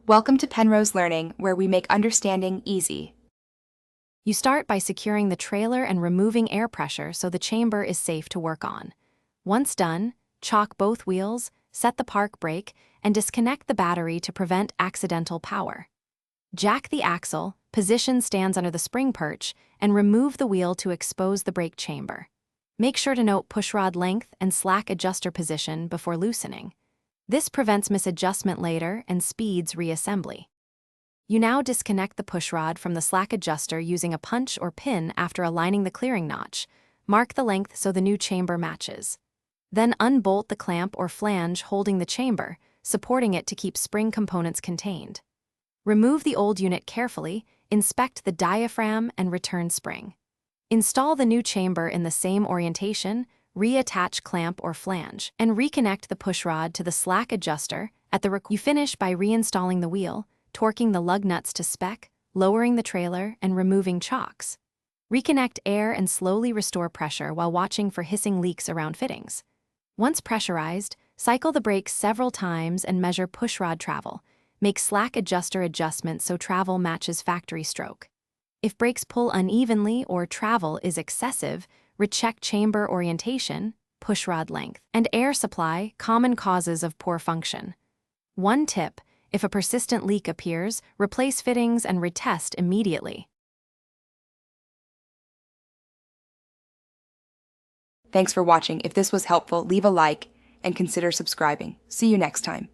Welcome to Penrose Learning, where we make understanding easy. You start by securing the trailer and removing air pressure so the chamber is safe to work on. Once done, chock both wheels, set the park brake, and disconnect the battery to prevent accidental power. Jack the axle, position stands under the spring perch, and remove the wheel to expose the brake chamber. Make sure to note pushrod length and slack adjuster position before loosening. This prevents misadjustment later and speeds reassembly. You now disconnect the pushrod from the slack adjuster using a punch or pin after aligning the clearing notch. Mark the length so the new chamber matches. Then unbolt the clamp or flange holding the chamber, supporting it to keep spring components contained. Remove the old unit carefully, inspect the diaphragm and return spring. Install the new chamber in the same orientation, reattach clamp or flange, and reconnect the pushrod to the slack adjuster. You finish by reinstalling the wheel, torquing the lug nuts to spec, lowering the trailer, and removing chocks. Reconnect air and slowly restore pressure while watching for hissing leaks around fittings. Once pressurized, cycle the brakes several times and measure pushrod travel. Make slack adjuster adjustments so travel matches factory stroke. If brakes pull unevenly or travel is excessive, recheck chamber orientation, pushrod length, and air supply, common causes of poor function. One tip: if a persistent leak appears, replace fittings and retest immediately. Thanks for watching. If this was helpful, leave a like and consider subscribing. See you next time.